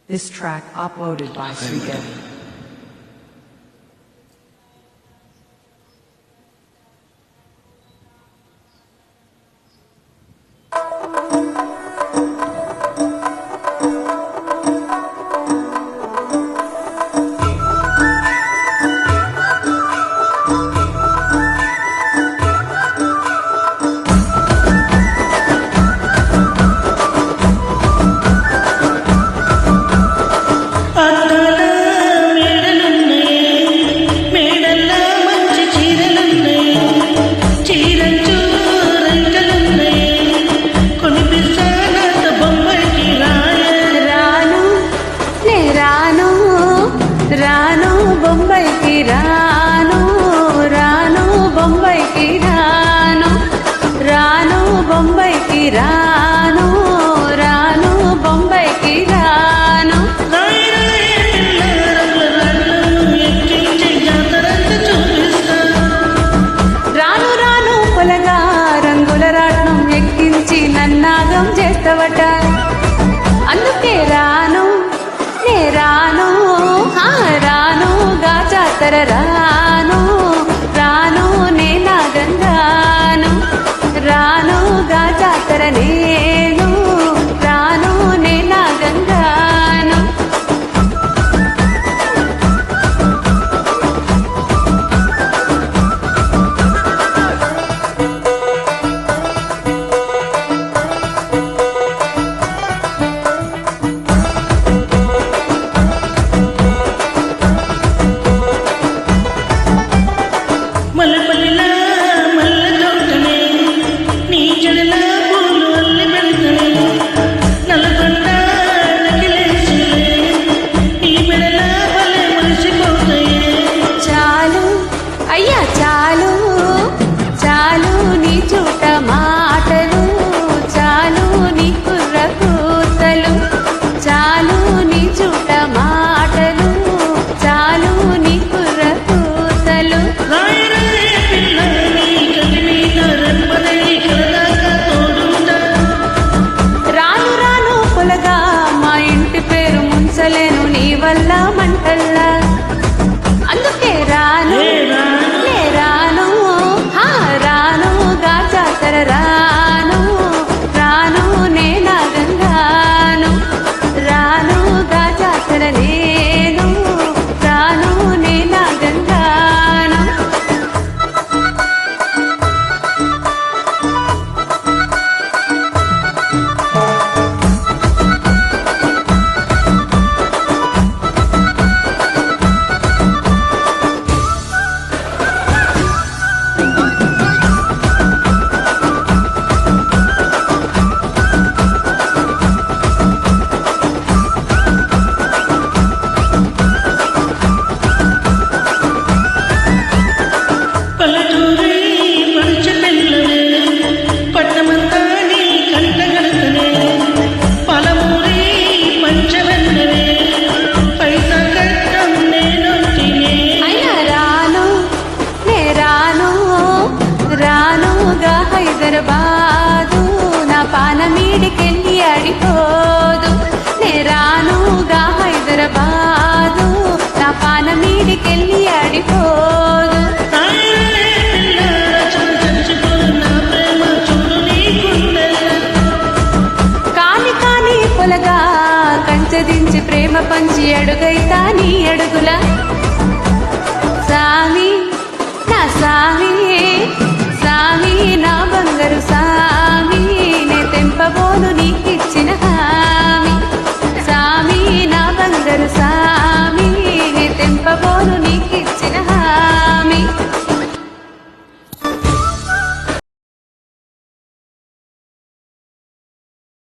This track uploaded by Sridevi. రాను బొంబాయికి రాను రాను బొంబాయికి రాను రాను బొంబాయికి రాను రాను బొంబాయికి రాను రాను రాను పొలగా రంగుల రాట్నం ఎక్కించి నన్నాగం చేస్తావట అందుకే రాను నే రాను రాను గా జాతర రాను రాను నే నాగంగాను రాను గా జాతర నేను రాను నే నాగంగాను చాలు చాలు నీ చూట మాటలు చాలు నీ కుర్ర కూతలు చాలు నీ చూట మాటలు చాలు నీ కుర్ర కూతలు రాను రాను పొలగా మా ఇంటి పేరు ముంచలేను నీ వల్ల మంటల్లా అందుకే రాను రాను రాను నే నాగంగాను రాను గా జాతర నేను రాను నే నాగంగాను రానుగా హైదరాబాదు నా పానమీడికెళ్ళి అడిపోదు నే రానుగా హైదరాబాదు నా పానమీడికెళ్ళి అడిపోదు కాని కాని పొలగా కంచదించి ప్రేమ పంచి అడుగైతా నీ అడుగుల సామి